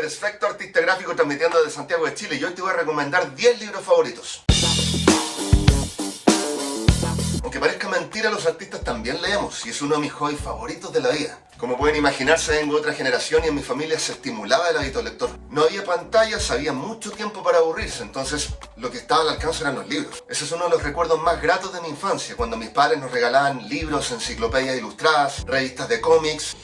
Super Spectro, artista gráfico transmitiendo desde Santiago de Chile, y hoy te voy a recomendar 10 libros favoritos. Aunque parezca mentira, los artistas también leemos, y es uno de mis hobbies favoritos de la vida. Como pueden imaginarse, vengo de otra generación y en mi familia se estimulaba el hábito lector. No había pantallas, había mucho tiempo para aburrirse, entonces lo que estaba al alcance eran los libros. Ese es uno de los recuerdos más gratos de mi infancia, cuando mis padres nos regalaban libros, enciclopedias ilustradas, revistas de cómics.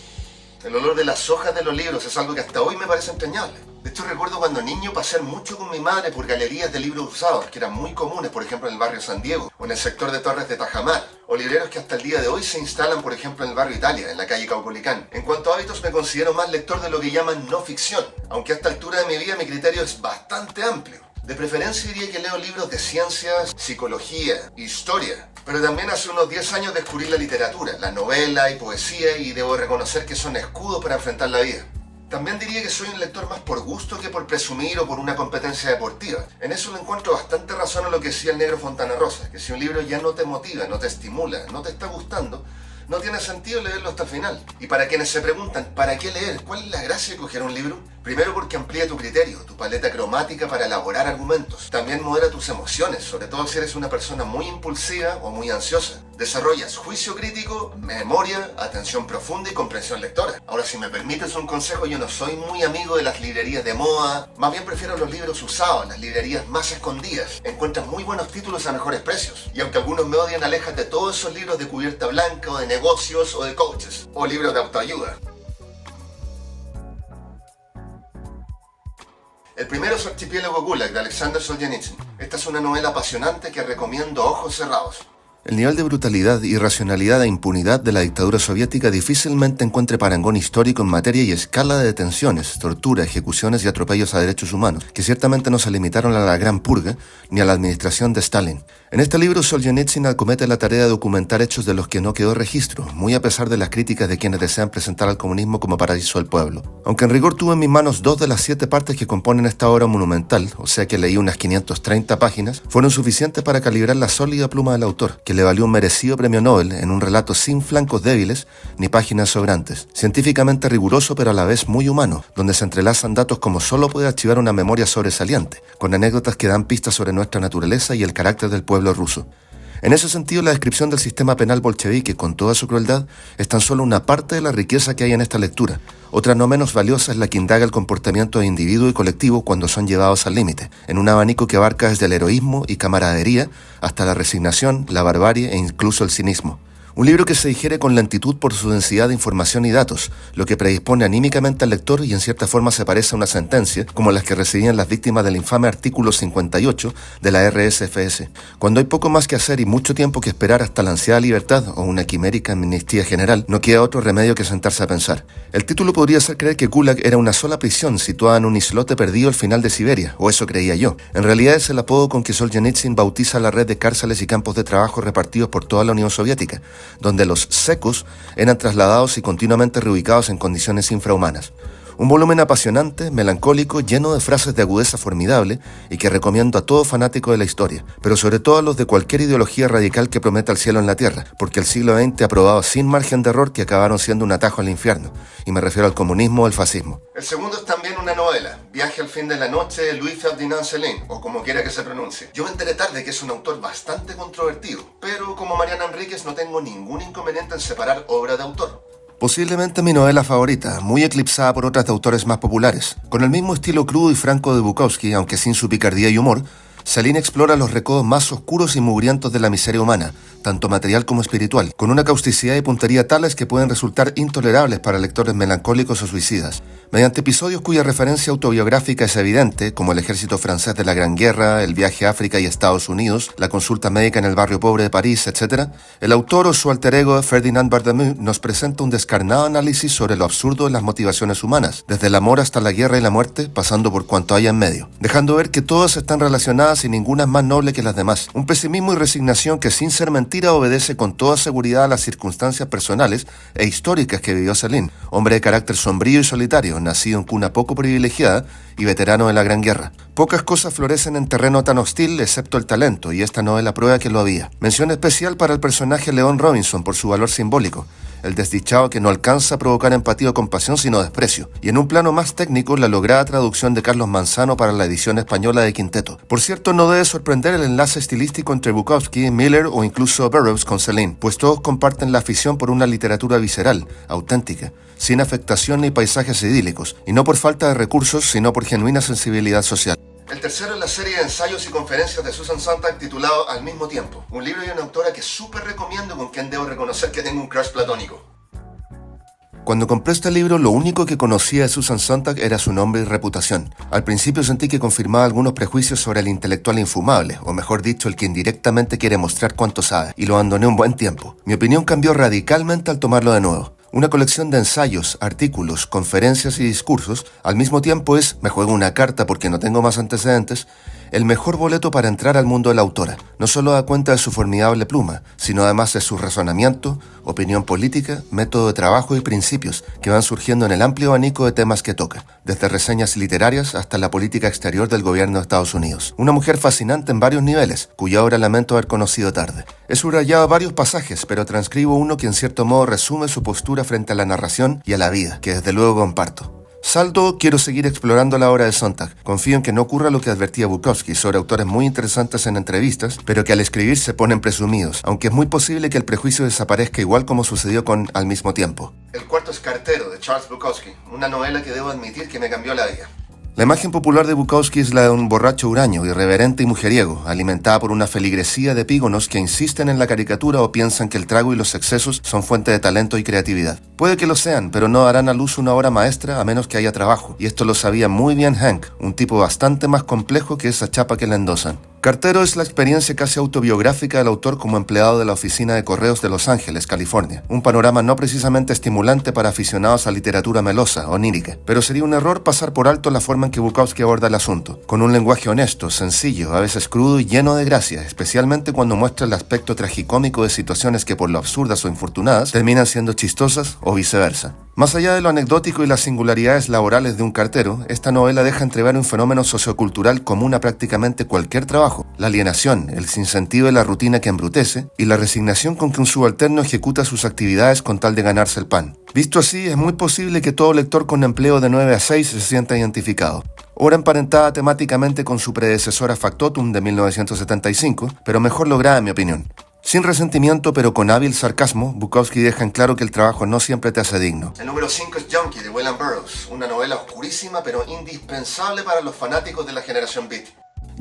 El olor de las hojas de los libros es algo que hasta hoy me parece entrañable. De hecho, recuerdo cuando niño pasear mucho con mi madre por galerías de libros usados, que eran muy comunes, por ejemplo en el barrio San Diego, o en el sector de Torres de Tajamar, o libreros que hasta el día de hoy se instalan, por ejemplo, en el barrio Italia, en la calle Caupolicán. En cuanto a hábitos, me considero más lector de lo que llaman no ficción, aunque a esta altura de mi vida mi criterio es bastante amplio. De preferencia diría que leo libros de ciencias, psicología, historia, pero también hace unos 10 años descubrí la literatura, la novela y poesía, y debo reconocer que son escudos para enfrentar la vida. También diría que soy un lector más por gusto que por presumir o por una competencia deportiva. En eso le encuentro bastante razón a lo que decía el negro Fontana Rosa, que si un libro ya no te motiva, no te estimula, no te está gustando, no tiene sentido leerlo hasta el final. Y para quienes se preguntan, ¿para qué leer? ¿Cuál es la gracia de coger un libro? Primero porque amplía tu criterio, tu paleta cromática para elaborar argumentos. También modera tus emociones, sobre todo si eres una persona muy impulsiva o muy ansiosa. Desarrollas juicio crítico, memoria, atención profunda y comprensión lectora. Ahora, si me permites un consejo, yo no soy muy amigo de las librerías de moda. Más bien prefiero los libros usados, las librerías más escondidas. Encuentras muy buenos títulos a mejores precios. Y aunque algunos me odian, aléjate de todos esos libros de cubierta blanca o de negocios o de coaches o libros de autoayuda. El primero es Archipiélago Gulag, de Alexander Solzhenitsyn. Esta es una novela apasionante que recomiendo a ojos cerrados. El nivel de brutalidad, irracionalidad e impunidad de la dictadura soviética difícilmente encuentre parangón histórico en materia y escala de detenciones, tortura, ejecuciones y atropellos a derechos humanos, que ciertamente no se limitaron a la Gran Purga ni a la administración de Stalin. En este libro, Solzhenitsyn acomete la tarea de documentar hechos de los que no quedó registro, muy a pesar de las críticas de quienes desean presentar al comunismo como paraíso del pueblo. Aunque en rigor tuve en mis manos 2 de las 7 partes que componen esta obra monumental, o sea que leí unas 530 páginas, fueron suficientes para calibrar la sólida pluma del autor, que le valió un merecido premio Nobel en un relato sin flancos débiles ni páginas sobrantes, científicamente riguroso pero a la vez muy humano, donde se entrelazan datos como solo puede archivar una memoria sobresaliente, con anécdotas que dan pistas sobre nuestra naturaleza y el carácter del pueblo ruso. En ese sentido, la descripción del sistema penal bolchevique, con toda su crueldad, es tan solo una parte de la riqueza que hay en esta lectura. Otra no menos valiosa es la que indaga el comportamiento de individuo y colectivo cuando son llevados al límite, en un abanico que abarca desde el heroísmo y camaradería hasta la resignación, la barbarie e incluso el cinismo. Un libro que se digiere con lentitud por su densidad de información y datos, lo que predispone anímicamente al lector y en cierta forma se parece a una sentencia, como las que recibían las víctimas del infame artículo 58 de la RSFS. Cuando hay poco más que hacer y mucho tiempo que esperar hasta la ansiada libertad o una quimérica amnistía general, no queda otro remedio que sentarse a pensar. El título podría hacer creer que Gulag era una sola prisión situada en un islote perdido al final de Siberia, o eso creía yo. En realidad es el apodo con que Solzhenitsyn bautiza la red de cárceles y campos de trabajo repartidos por toda la Unión Soviética, donde los secos eran trasladados y continuamente reubicados en condiciones infrahumanas. Un volumen apasionante, melancólico, lleno de frases de agudeza formidable y que recomiendo a todo fanático de la historia, pero sobre todo a los de cualquier ideología radical que prometa el cielo en la tierra, porque el siglo XX ha probado sin margen de error que acabaron siendo un atajo al infierno, y me refiero al comunismo o al fascismo. El segundo es también una novela, Viaje al fin de la noche, de Louis Ferdinand Céline, o como quiera que se pronuncie. Yo me enteré tarde que es un autor bastante controvertido, pero como Mariana Enríquez no tengo ningún inconveniente en separar obra de autor. Posiblemente mi novela favorita, muy eclipsada por otras de autores más populares. Con el mismo estilo crudo y franco de Bukowski, aunque sin su picardía y humor, Céline explora los recodos más oscuros y mugrientos de la miseria humana, tanto material como espiritual, con una causticidad y puntería tales que pueden resultar intolerables para lectores melancólicos o suicidas. Mediante episodios cuya referencia autobiográfica es evidente, como el ejército francés de la Gran Guerra, el viaje a África y Estados Unidos, la consulta médica en el barrio pobre de París, etc., el autor o su alter ego, Ferdinand Barthélemy, nos presenta un descarnado análisis sobre lo absurdo de las motivaciones humanas, desde el amor hasta la guerra y la muerte, pasando por cuanto haya en medio, dejando ver que todas están relacionadas y ninguna es más noble que las demás. Un pesimismo y resignación que sin ser mentira obedece con toda seguridad a las circunstancias personales e históricas que vivió Céline, hombre de carácter sombrío y solitario, nacido en cuna poco privilegiada y veterano de la Gran Guerra. Pocas cosas florecen en terreno tan hostil excepto el talento, y esta novela prueba que lo había. Mención especial para el personaje Leon Robinson por su valor simbólico. el desdichado que no alcanza a provocar empatía o compasión sino desprecio, y en un plano más técnico la lograda traducción de Carlos Manzano para la edición española de Quinteto. Por cierto, no debe sorprender el enlace estilístico entre Bukowski, Miller o incluso Burroughs con Celine, pues todos comparten la afición por una literatura visceral, auténtica, sin afectación ni paisajes idílicos, y no por falta de recursos, sino por genuina sensibilidad social. El tercero es la serie de ensayos y conferencias de Susan Sontag titulado Al mismo tiempo, un libro y una autora que súper recomiendo, con quien debo reconocer que tengo un crush platónico. Cuando compré este libro, lo único que conocía de Susan Sontag era su nombre y reputación. Al principio sentí que confirmaba algunos prejuicios sobre el intelectual infumable, o mejor dicho, el que indirectamente quiere mostrar cuánto sabe, y lo abandoné un buen tiempo. Mi opinión cambió radicalmente al tomarlo de nuevo. Una colección de ensayos, artículos, conferencias y discursos, al mismo tiempo es, me juego una carta porque no tengo más antecedentes, el mejor boleto para entrar al mundo de la autora. No solo da cuenta de su formidable pluma, sino además de su razonamiento, opinión política, método de trabajo y principios que van surgiendo en el amplio abanico de temas que toca, desde reseñas literarias hasta la política exterior del gobierno de Estados Unidos. Una mujer fascinante en varios niveles, cuya obra lamento haber conocido tarde. He subrayado varios pasajes, pero transcribo uno que en cierto modo resume su postura frente a la narración y a la vida, que desde luego comparto. Saldo, quiero seguir explorando la obra de Sontag. Confío en que no ocurra lo que advertía Bukowski sobre autores muy interesantes en entrevistas, pero que al escribir se ponen presumidos, aunque es muy posible que el prejuicio desaparezca igual como sucedió con Al mismo tiempo. El cuarto es Cartero, de Charles Bukowski, una novela que debo admitir que me cambió la vida. La imagen popular de Bukowski es la de un borracho huraño, irreverente y mujeriego, alimentada por una feligresía de epígonos que insisten en la caricatura o piensan que el trago y los excesos son fuente de talento y creatividad. Puede que lo sean, pero no darán a luz una obra maestra a menos que haya trabajo, y esto lo sabía muy bien Hank, un tipo bastante más complejo que esa chapa que le endosan. Cartero es la experiencia casi autobiográfica del autor como empleado de la oficina de correos de Los Ángeles, California. Un panorama no precisamente estimulante para aficionados a literatura melosa, onírica, pero sería un error pasar por alto la forma en que Bukowski aborda el asunto, con un lenguaje honesto, sencillo, a veces crudo y lleno de gracia, especialmente cuando muestra el aspecto tragicómico de situaciones que por lo absurdas o infortunadas terminan siendo chistosas o viceversa. Más allá de lo anecdótico y las singularidades laborales de un cartero, esta novela deja entrever un fenómeno sociocultural común a prácticamente cualquier trabajo: la alienación, el sinsentido de la rutina que embrutece y la resignación con que un subalterno ejecuta sus actividades con tal de ganarse el pan. Visto así, es muy posible que todo lector con empleo de 9 a 6 se sienta identificado. Obra emparentada temáticamente con su predecesora Factotum de 1975, pero mejor lograda en mi opinión. Sin resentimiento, pero con hábil sarcasmo, Bukowski deja en claro que el trabajo no siempre te hace digno. El número 5 es Junkie, de William Burroughs, una novela oscurísima pero indispensable para los fanáticos de la generación Beat.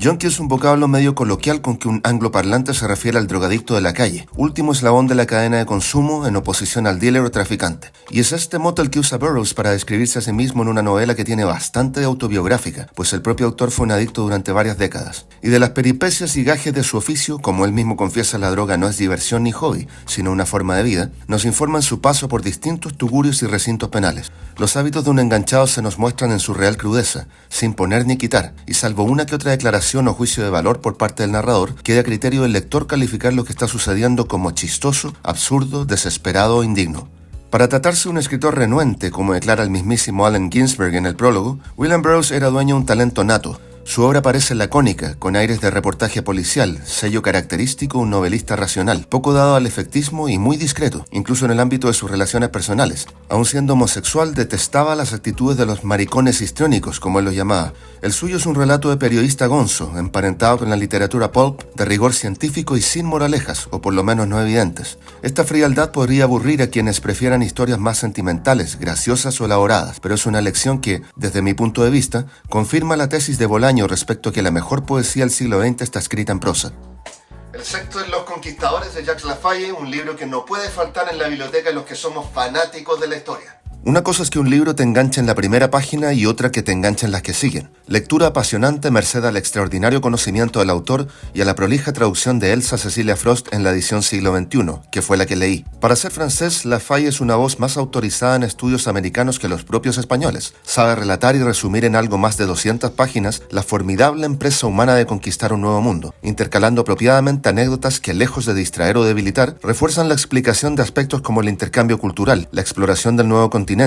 Junkie es un vocablo medio coloquial con que un angloparlante se refiere al drogadicto de la calle, último eslabón de la cadena de consumo en oposición al dealer o traficante. Y es este mote el que usa Burroughs para describirse a sí mismo en una novela que tiene bastante de autobiográfica, pues el propio autor fue un adicto durante varias décadas. Y de las peripecias y gajes de su oficio, como él mismo confiesa, la droga no es diversión ni hobby, sino una forma de vida, nos informa en su paso por distintos tugurios y recintos penales. Los hábitos de un enganchado se nos muestran en su real crudeza, sin poner ni quitar, y salvo una que otra declaración o juicio de valor por parte del narrador, queda a criterio del lector calificar lo que está sucediendo como chistoso, absurdo, desesperado o indigno. Para tratarse de un escritor renuente, como declara el mismísimo Allen Ginsberg en el prólogo, William Burroughs era dueño de un talento nato. Su obra parece lacónica, con aires de reportaje policial, sello característico, un novelista racional, poco dado al efectismo y muy discreto, incluso en el ámbito de sus relaciones personales. Aun siendo homosexual, detestaba las actitudes de los maricones histriónicos, como él los llamaba. El suyo es un relato de periodista gonzo, emparentado con la literatura pulp, de rigor científico y sin moralejas, o por lo menos no evidentes. Esta frialdad podría aburrir a quienes prefieran historias más sentimentales, graciosas o elaboradas, pero es una lección que, desde mi punto de vista, confirma la tesis de Bolaño respecto a que la mejor poesía del siglo XX está escrita en prosa. El sexto es Los Conquistadores, de Jacques Lafaye, un libro que no puede faltar en la biblioteca de los que somos fanáticos de la historia. Una cosa es que un libro te enganche en la primera página y otra que te enganche en las que siguen. Lectura apasionante merced al extraordinario conocimiento del autor y a la prolija traducción de Elsa Cecilia Frost en la edición siglo XXI, que fue la que leí. Para ser francés, Lafaye es una voz más autorizada en estudios americanos que los propios españoles. Sabe relatar y resumir en algo más de 200 páginas la formidable empresa humana de conquistar un nuevo mundo, intercalando apropiadamente anécdotas que, lejos de distraer o debilitar, refuerzan la explicación de aspectos como el intercambio cultural, la exploración del nuevo continente,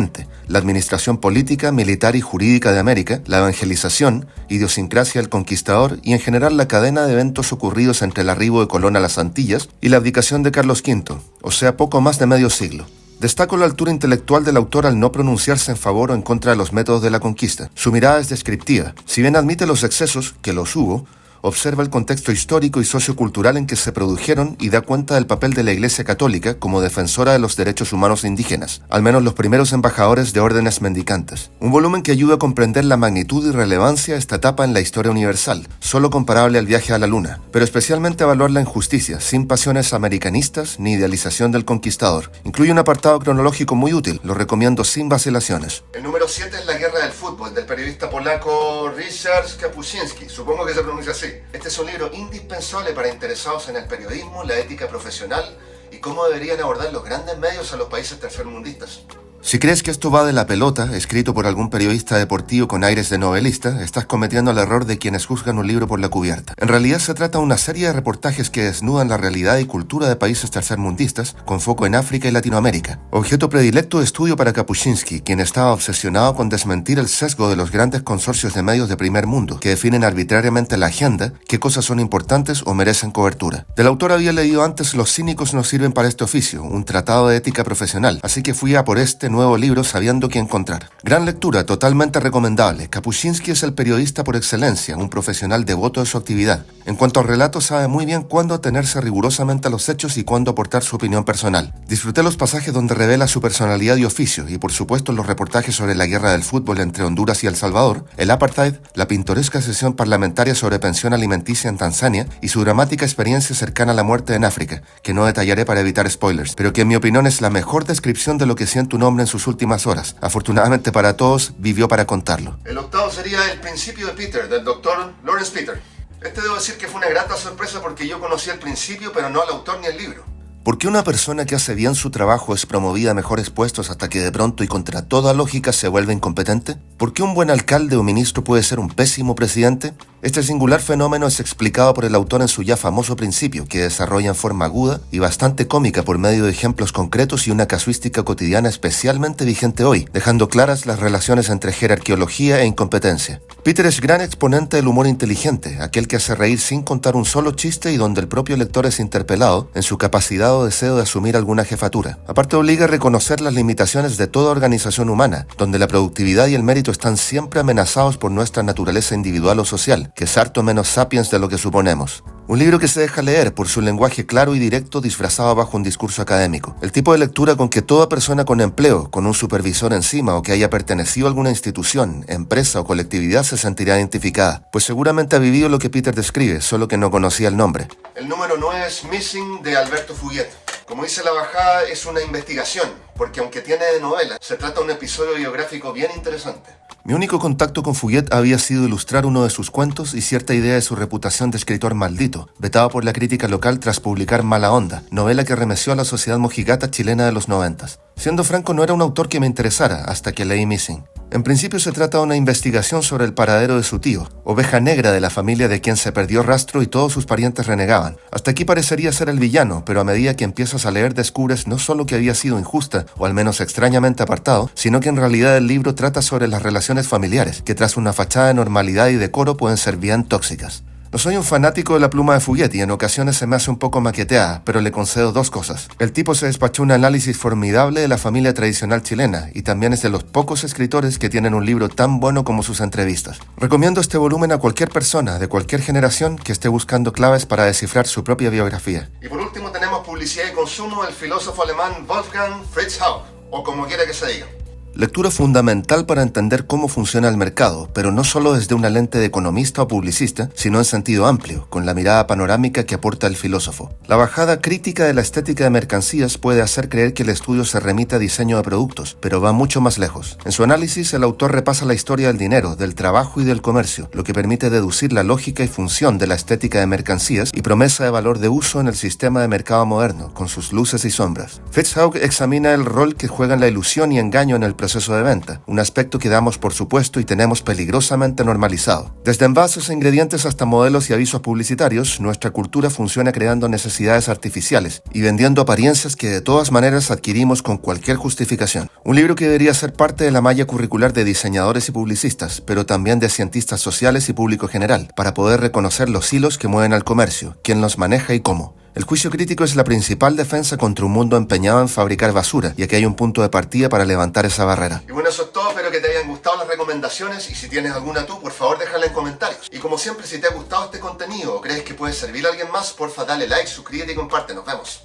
la administración política, militar y jurídica de América, la evangelización, idiosincrasia del conquistador y en general la cadena de eventos ocurridos entre el arribo de Colón a las Antillas y la abdicación de Carlos V, o sea, poco más de medio siglo. Destaco la altura intelectual del autor al no pronunciarse en favor o en contra de los métodos de la conquista. Su mirada es descriptiva. Si bien admite los excesos, que los hubo, observa el contexto histórico y sociocultural en que se produjeron y da cuenta del papel de la Iglesia Católica como defensora de los derechos humanos indígenas, al menos los primeros embajadores de órdenes mendicantes. Un volumen que ayuda a comprender la magnitud y relevancia de esta etapa en la historia universal, solo comparable al viaje a la Luna, pero especialmente a evaluar la injusticia, sin pasiones americanistas ni idealización del conquistador. Incluye un apartado cronológico muy útil, lo recomiendo sin vacilaciones. El número 7 es La guerra del fútbol, del periodista polaco Ryszard Kapuscinski, supongo que se pronuncia así. Este es un libro indispensable para interesados en el periodismo, la ética profesional y cómo deberían abordar los grandes medios a los países tercermundistas. Si crees que esto va de la pelota, escrito por algún periodista deportivo con aires de novelista, estás cometiendo el error de quienes juzgan un libro por la cubierta. En realidad se trata de una serie de reportajes que desnudan la realidad y cultura de países tercermundistas, con foco en África y Latinoamérica. Objeto predilecto de estudio para Kapuscinski, quien estaba obsesionado con desmentir el sesgo de los grandes consorcios de medios de primer mundo, que definen arbitrariamente la agenda, qué cosas son importantes o merecen cobertura. Del autor había leído antes Los cínicos no sirven para este oficio, un tratado de ética profesional, así que fui a por este nuevo libro sabiendo qué encontrar. Gran lectura, totalmente recomendable. Kapuscinski es el periodista por excelencia, un profesional devoto de su actividad. En cuanto al relato, sabe muy bien cuándo atenerse rigurosamente a los hechos y cuándo aportar su opinión personal. Disfruté los pasajes donde revela su personalidad y oficio, y por supuesto los reportajes sobre la guerra del fútbol entre Honduras y El Salvador, el apartheid, la pintoresca sesión parlamentaria sobre pensión alimenticia en Tanzania y su dramática experiencia cercana a la muerte en África, que no detallaré para evitar spoilers, pero que en mi opinión es la mejor descripción de lo que siente un hombre en sus últimas horas. Afortunadamente para todos, vivió para contarlo. El octavo sería El principio de Peter, del doctor Lawrence Peter. Debo decir que fue una grata sorpresa porque yo conocí el principio, pero no al autor ni el libro. ¿Por qué una persona que hace bien su trabajo es promovida a mejores puestos hasta que de pronto y contra toda lógica se vuelve incompetente? ¿Por qué un buen alcalde o ministro puede ser un pésimo presidente? Este singular fenómeno es explicado por el autor en su ya famoso principio, que desarrolla en forma aguda y bastante cómica por medio de ejemplos concretos y una casuística cotidiana especialmente vigente hoy, dejando claras las relaciones entre jerarquiología e incompetencia. Peter es gran exponente del humor inteligente, aquel que hace reír sin contar un solo chiste y donde el propio lector es interpelado en su capacidad o deseo de asumir alguna jefatura. Aparte obliga a reconocer las limitaciones de toda organización humana, donde la productividad y el mérito están siempre amenazados por nuestra naturaleza individual o social, que es harto menos sapiens de lo que suponemos. Un libro que se deja leer por su lenguaje claro y directo disfrazado bajo un discurso académico. El tipo de lectura con que toda persona con empleo, con un supervisor encima o que haya pertenecido a alguna institución, empresa o colectividad se sentirá identificada, pues seguramente ha vivido lo que Peter describe, solo que no conocía el nombre. El número 9 es Missing, de Alberto Fuguet. Como dice la bajada, es una investigación, porque aunque tiene de novela, se trata de un episodio biográfico bien interesante. Mi único contacto con Fuguet había sido ilustrar uno de sus cuentos y cierta idea de su reputación de escritor maldito, vetado por la crítica local tras publicar Mala Onda, novela que remeció a la sociedad mojigata chilena de los 90. Siendo franco, no era un autor que me interesara hasta que leí Missing. En principio se trata de una investigación sobre el paradero de su tío, oveja negra de la familia de quien se perdió rastro y todos sus parientes renegaban. Hasta aquí parecería ser el villano, pero a medida que empiezas a leer descubres no solo que había sido injusta, o al menos extrañamente apartado, sino que en realidad el libro trata sobre las relaciones familiares, que tras una fachada de normalidad y decoro pueden ser bien tóxicas. No soy un fanático de la pluma de Fuguet y en ocasiones se me hace un poco maqueteada, pero le concedo dos cosas. El tipo se despachó un análisis formidable de la familia tradicional chilena y también es de los pocos escritores que tienen un libro tan bueno como sus entrevistas. Recomiendo este volumen a cualquier persona de cualquier generación que esté buscando claves para descifrar su propia biografía. Y por último tenemos Publicidad y consumo del filósofo alemán Wolfgang Fritz Haug, o como quiera que se diga. Lectura fundamental para entender cómo funciona el mercado, pero no solo desde una lente de economista o publicista, sino en sentido amplio, con la mirada panorámica que aporta el filósofo. La bajada crítica de la estética de mercancías puede hacer creer que el estudio se remite a diseño de productos, pero va mucho más lejos. En su análisis, el autor repasa la historia del dinero, del trabajo y del comercio, lo que permite deducir la lógica y función de la estética de mercancías y promesa de valor de uso en el sistema de mercado moderno, con sus luces y sombras. Fritz Haug examina el rol que juegan la ilusión y engaño en el proceso de venta, un aspecto que damos por supuesto y tenemos peligrosamente normalizado. Desde envases e ingredientes hasta modelos y avisos publicitarios, nuestra cultura funciona creando necesidades artificiales y vendiendo apariencias que de todas maneras adquirimos con cualquier justificación. Un libro que debería ser parte de la malla curricular de diseñadores y publicistas, pero también de cientistas sociales y público general, para poder reconocer los hilos que mueven al comercio, quién los maneja y cómo. El juicio crítico es la principal defensa contra un mundo empeñado en fabricar basura, y aquí hay un punto de partida para levantar esa barrera. Y bueno, eso es todo, espero que te hayan gustado las recomendaciones y si tienes alguna tú, por favor déjala en comentarios. Y como siempre, si te ha gustado este contenido o crees que puede servir a alguien más, porfa dale like, suscríbete y comparte. Nos vemos.